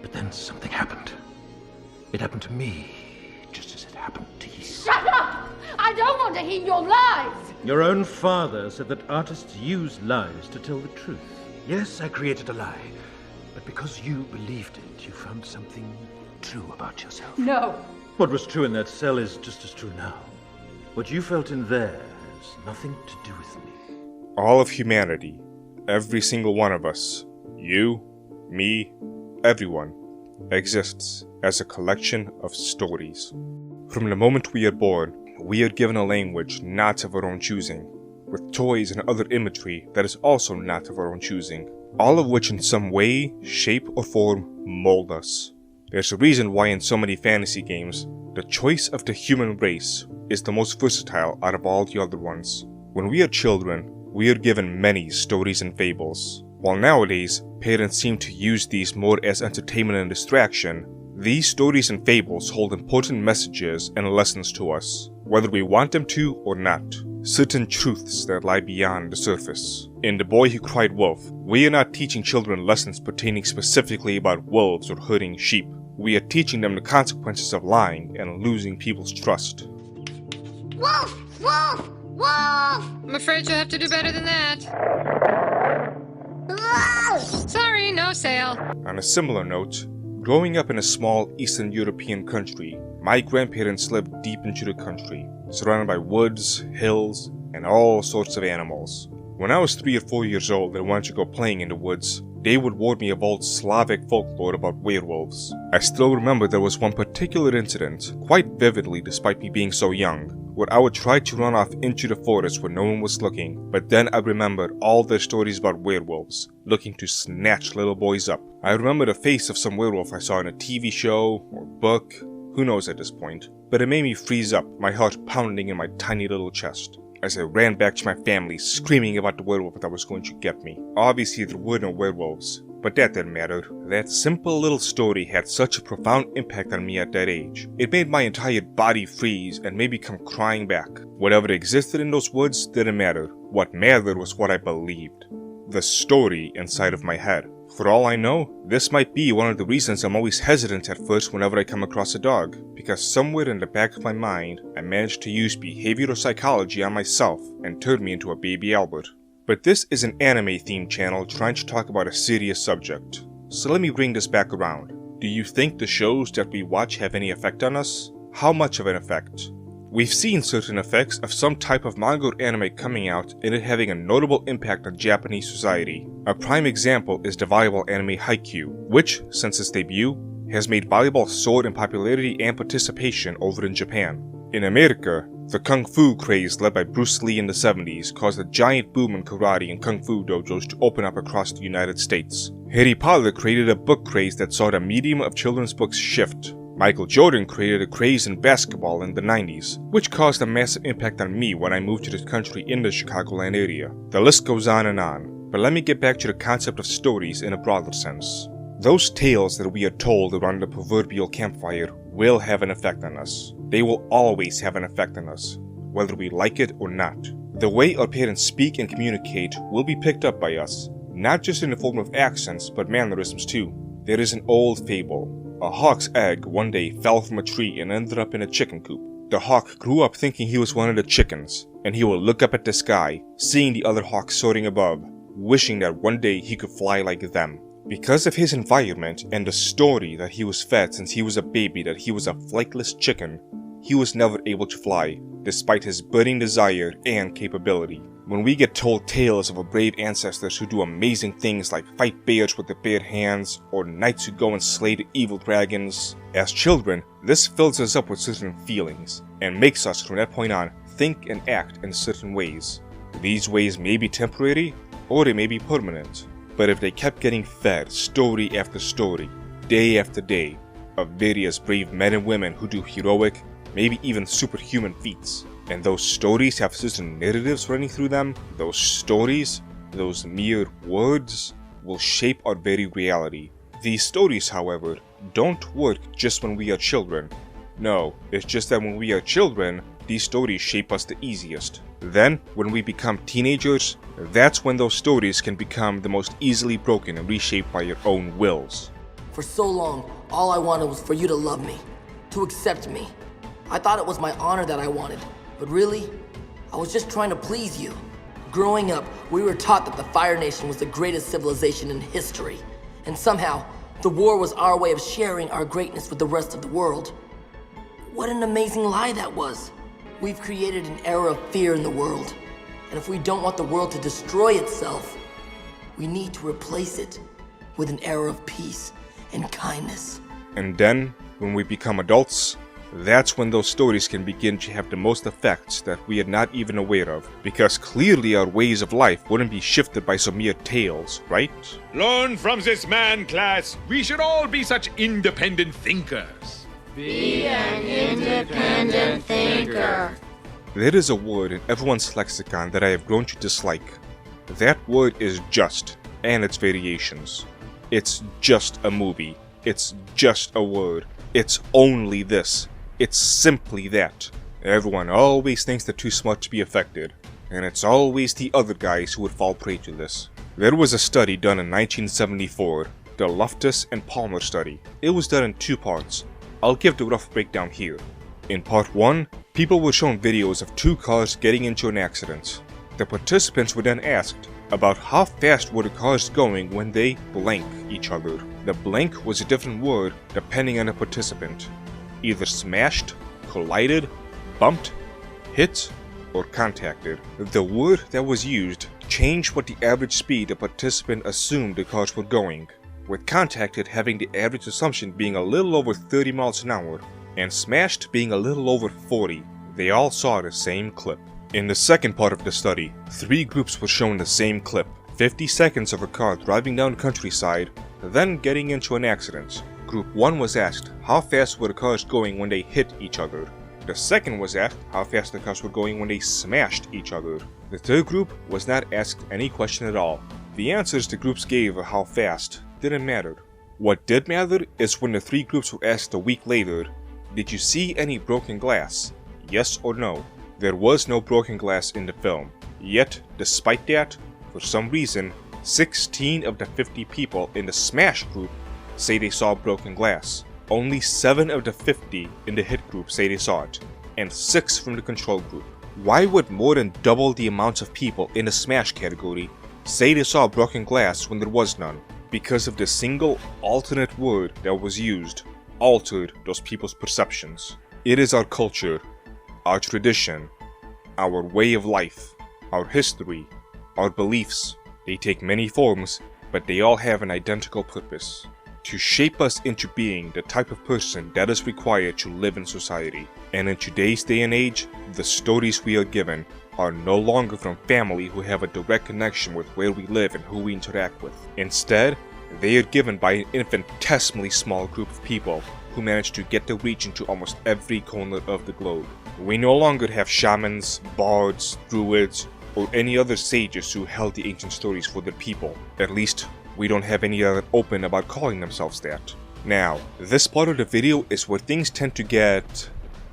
But then something happened. It happened to me, just as it happened to you. Shut up! I don't want to hear your lies! Your own father said that artists use lies to tell the truth. Yes, I created a lie. But because you believed it, you found something true about yourself. No. What was true in that cell is just as true now. What you felt in there has nothing to do with me. All of humanity, every single one of us, you, me, everyone, exists as a collection of stories. From the moment we are born, we are given a language not of our own choosing, with toys and other imagery that is also not of our own choosing, all of which in some way, shape, or form mold us. There's a reason why in so many fantasy games, the choice of the human race is the most versatile out of all the other ones. When we are children, we are given many stories and fables. While nowadays, parents seem to use these more as entertainment and distraction, these stories and fables hold important messages and lessons to us, whether we want them to or not. Certain truths that lie beyond the surface. In The Boy Who Cried Wolf, we are not teaching children lessons pertaining specifically about wolves or herding sheep. We are teaching them the consequences of lying and losing people's trust. Wolf! Wolf! Wolf! I'm afraid you'll have to do better than that. Wolf! Sorry, no sale. On a similar note, growing up in a small Eastern European country, my grandparents lived deep into the country, surrounded by woods, hills, and all sorts of animals. When I was 3 or 4 years old and wanted to go playing in the woods, they would warn me of old Slavic folklore about werewolves. I still remember there was one particular incident, quite vividly despite me being so young, where I would try to run off into the forest where no one was looking, but then I remembered all their stories about werewolves, looking to snatch little boys up. I remember the face of some werewolf I saw in a TV show or book, who knows at this point, but it made me freeze up, my heart pounding in my tiny little chest, as I ran back to my family screaming about the werewolf that was going to get me. Obviously there were no werewolves, but that didn't matter. That simple little story had such a profound impact on me at that age. It made my entire body freeze and made me come crying back. Whatever existed in those woods didn't matter. What mattered was what I believed. The story inside of my head. For all I know, this might be one of the reasons I'm always hesitant at first whenever I come across a dog, because somewhere in the back of my mind, I managed to use behavioral psychology on myself and turned me into a baby Albert. But this is an anime-themed channel trying to talk about a serious subject, so let me bring this back around. Do you think the shows that we watch have any effect on us? How much of an effect? We've seen certain effects of some type of manga or anime coming out and it having a notable impact on Japanese society. A prime example is the volleyball anime Haikyuu, which, since its debut, has made volleyball soar in popularity and participation over in Japan. In America, the Kung Fu craze led by Bruce Lee in the 70s caused a giant boom in karate and Kung Fu dojos to open up across the United States. Harry Potter created a book craze that saw the medium of children's books shift. Michael Jordan created a craze in basketball in the 90s, which caused a massive impact on me when I moved to the country in the Chicagoland area. The list goes on, but let me get back to the concept of stories in a broader sense. Those tales that we are told around the proverbial campfire will have an effect on us. They will always have an effect on us, whether we like it or not. The way our parents speak and communicate will be picked up by us, not just in the form of accents, but mannerisms too. There is an old fable. A hawk's egg one day fell from a tree and ended up in a chicken coop. The hawk grew up thinking he was one of the chickens, and he would look up at the sky, seeing the other hawks soaring above, wishing that one day he could fly like them. Because of his environment and the story that he was fed since he was a baby that he was a flightless chicken, he was never able to fly, despite his burning desire and capability. When we get told tales of our brave ancestors who do amazing things like fight bears with their bare hands, or knights who go and slay the evil dragons, as children, this fills us up with certain feelings, and makes us from that point on think and act in certain ways. These ways may be temporary, or they may be permanent, but if they kept getting fed story after story, day after day, of various brave men and women who do heroic, maybe even superhuman feats, and those stories have certain narratives running through them, those stories, those mere words, will shape our very reality. These stories, however, don't work just when we are children. No, it's just that when we are children, these stories shape us the easiest. Then, when we become teenagers, that's when those stories can become the most easily broken and reshaped by your own wills. For so long, all I wanted was for you to love me, to accept me. I thought it was my honor that I wanted, but really, I was just trying to please you. Growing up, we were taught that the Fire Nation was the greatest civilization in history, and somehow, the war was our way of sharing our greatness with the rest of the world. What an amazing lie that was. We've created an era of fear in the world, and if we don't want the world to destroy itself, we need to replace it with an era of peace and kindness. And then, when we become adults, that's when those stories can begin to have the most effects that we are not even aware of, because clearly our ways of life wouldn't be shifted by some mere tales, right? Learn from this man, class. We should all be such independent thinkers. Be an independent thinker. There is a word in everyone's lexicon that I have grown to dislike. That word is just, and its variations. It's just a movie. It's just a word. It's only this. It's simply that. Everyone always thinks they're too smart to be affected, and it's always the other guys who would fall prey to this. There was a study done in 1974, the Loftus and Palmer study. It was done in 2 parts. I'll give the rough breakdown here. In part 1, people were shown videos of 2 cars getting into an accident. The participants were then asked about how fast were the cars going when they blank each other. The blank was a different word depending on the participant. Either smashed, collided, bumped, hit, or contacted. The word that was used changed what the average speed the participant assumed the cars were going, with contacted having the average assumption being a little over 30 miles an hour, and smashed being a little over 40. They all saw the same clip. In the second part of the study, 3 groups were shown the same clip, 50 seconds of a car driving down the countryside, then getting into an accident. Group 1 was asked how fast were the cars going when they hit each other. The second was asked how fast the cars were going when they smashed each other. The third group was not asked any question at all. The answers the groups gave of how fast didn't matter. What did matter is when the 3 groups were asked a week later, did you see any broken glass? Yes or no? There was no broken glass in the film. Yet, despite that, for some reason, 16 of the 50 people in the smash group say they saw broken glass. Only 7 of the 50 in the hit group say they saw it, and 6 from the control group. Why would more than double the amount of people in the smash category say they saw broken glass when there was none? Because of the single alternate word that was used, altered those people's perceptions. It is our culture, our tradition, our way of life, our history, our beliefs. They take many forms, but they all have an identical purpose: to shape us into being the type of person that is required to live in society. And in today's day and age, the stories we are given are no longer from family who have a direct connection with where we live and who we interact with. Instead, they are given by an infinitesimally small group of people who manage to get their reach into almost every corner of the globe. We no longer have shamans, bards, druids, or any other sages who held the ancient stories for their people. At least, we don't have any that are open about calling themselves that. Now, this part of the video is where things tend to get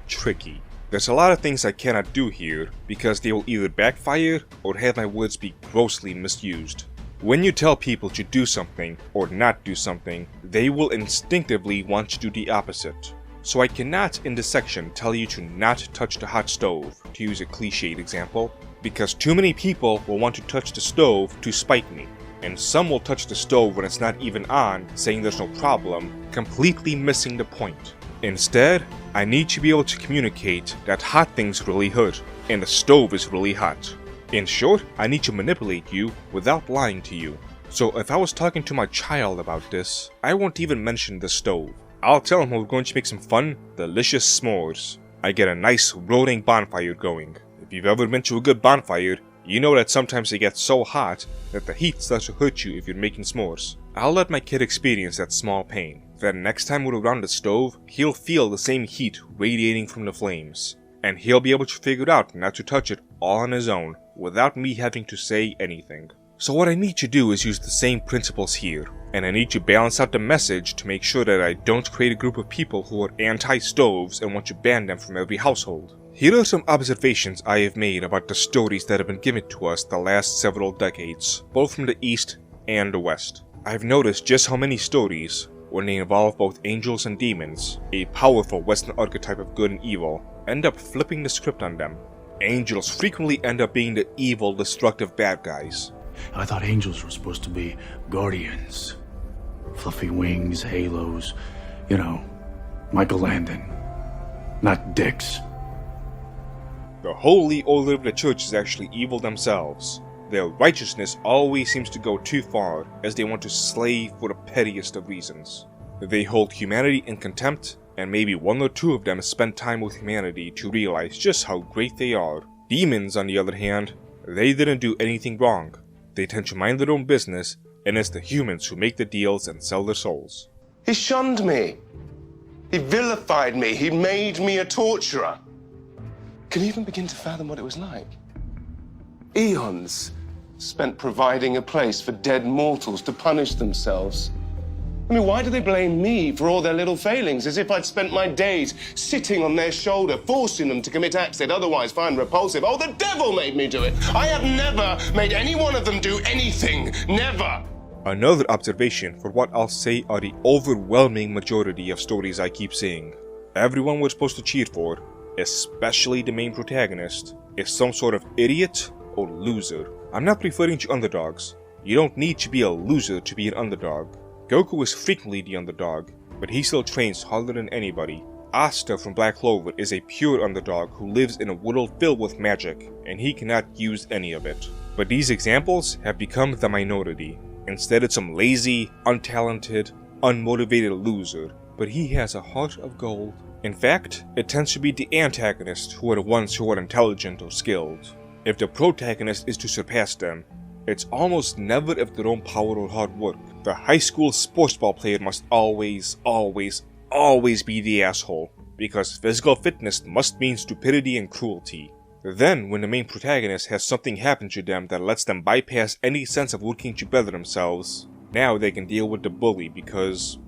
tricky. There's a lot of things I cannot do here because they will either backfire or have my words be grossly misused. When you tell people to do something or not do something, they will instinctively want to do the opposite. So I cannot in this section tell you to not touch the hot stove, to use a cliched example, because too many people will want to touch the stove to spite me. And some will touch the stove when it's not even on, saying there's no problem, completely missing the point. Instead, I need to be able to communicate that hot things really hurt, and the stove is really hot. In short, I need to manipulate you without lying to you. So if I was talking to my child about this, I won't even mention the stove. I'll tell him we're going to make some fun, delicious s'mores. I get a nice roaring bonfire going. If you've ever been to a good bonfire, you know that sometimes it gets so hot that the heat starts to hurt you if you're making s'mores. I'll let my kid experience that small pain. Then next time we're around the stove, he'll feel the same heat radiating from the flames. And he'll be able to figure out not to touch it all on his own, without me having to say anything. So what I need to do is use the same principles here, and I need to balance out the message to make sure that I don't create a group of people who are anti-stoves and want to ban them from every household. Here are some observations I have made about the stories that have been given to us the last several decades, both from the East and the West. I've noticed just how many stories, when they involve both angels and demons, a powerful Western archetype of good and evil, end up flipping the script on them. Angels frequently end up being the evil, destructive bad guys. I thought angels were supposed to be guardians. Fluffy wings, halos, you know, Michael Landon. Not dicks. The holy order of the church is actually evil themselves. Their righteousness always seems to go too far, as they want to slay for the pettiest of reasons. They hold humanity in contempt, and maybe one or two of them spend time with humanity to realize just how great they are. Demons, on the other hand, they didn't do anything wrong. They tend to mind their own business, and it's the humans who make the deals and sell their souls. He shunned me. He vilified me. He made me a torturer. Can you even begin to fathom what it was like? Eons spent providing a place for dead mortals to punish themselves. I mean, why do they blame me for all their little failings, as if I'd spent my days sitting on their shoulder, forcing them to commit acts they'd otherwise find repulsive? Oh, the devil made me do it! I have never made any one of them do anything. Never! Another observation for what I'll say are the overwhelming majority of stories I keep seeing. Everyone we're supposed to cheer for, especially the main protagonist, is some sort of idiot or loser. I'm not referring to underdogs. You don't need to be a loser to be an underdog. Goku is frequently the underdog, but he still trains harder than anybody. Asta from Black Clover is a pure underdog who lives in a world filled with magic, and he cannot use any of it. But these examples have become the minority. Instead, it's some lazy, untalented, unmotivated loser, but he has a heart of gold. In fact, it tends to be the antagonists who are the ones who are intelligent or skilled. If the protagonist is to surpass them, it's almost never of their own power or hard work. The high school sports ball player must always be the asshole, because physical fitness must mean stupidity and cruelty. Then, when the main protagonist has something happen to them that lets them bypass any sense of working to better themselves, now they can deal with the bully because...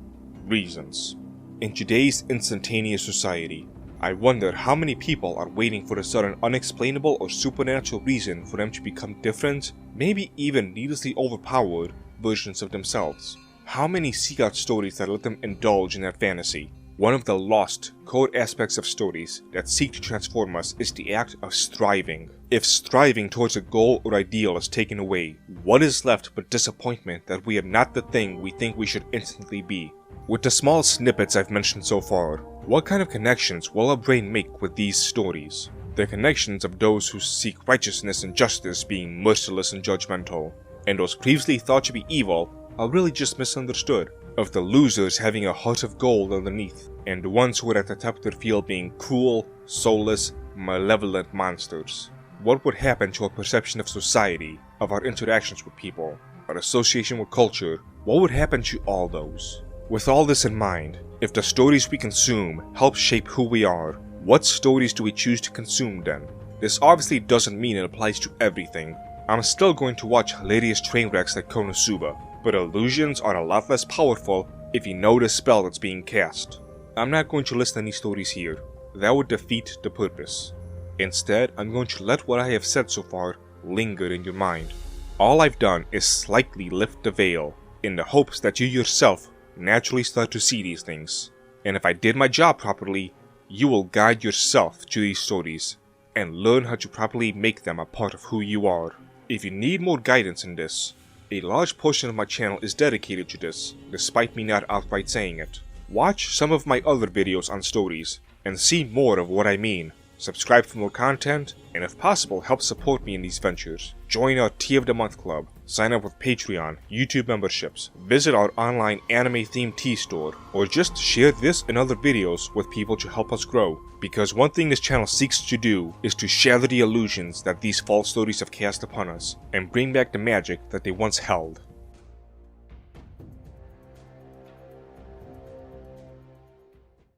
reasons. In today's instantaneous society, I wonder how many people are waiting for a sudden unexplainable or supernatural reason for them to become different, maybe even needlessly overpowered, versions of themselves. How many seek out stories that let them indulge in that fantasy? One of the lost, core aspects of stories that seek to transform us is the act of striving. If striving towards a goal or ideal is taken away, what is left but disappointment that we are not the thing we think we should instantly be? With the small snippets I've mentioned so far, what kind of connections will our brain make with these stories? The connections of those who seek righteousness and justice being merciless and judgmental, and those previously thought to be evil are really just misunderstood. Of the losers having a heart of gold underneath, and the ones who are at the top of their field being cruel, soulless, malevolent monsters. What would happen to our perception of society, of our interactions with people, our association with culture? What would happen to all those? With all this in mind, if the stories we consume help shape who we are, what stories do we choose to consume then? This obviously doesn't mean it applies to everything. I'm still going to watch hilarious train wrecks like Konosuba, but illusions are a lot less powerful if you know the spell that's being cast. I'm not going to list any stories here. That would defeat the purpose. Instead, I'm going to let what I have said so far linger in your mind. All I've done is slightly lift the veil, in the hopes that you yourself naturally start to see these things. And if I did my job properly, you will guide yourself to these stories, and learn how to properly make them a part of who you are. If you need more guidance in this, a large portion of my channel is dedicated to this, despite me not outright saying it. Watch some of my other videos on stories, and see more of what I mean. Subscribe for more content, and if possible help support me in these ventures. Join our Tea of the Month Club, sign up with Patreon, YouTube memberships, visit our online anime-themed tea store, or just share this and other videos with people to help us grow. Because one thing this channel seeks to do is to shatter the illusions that these false stories have cast upon us, and bring back the magic that they once held.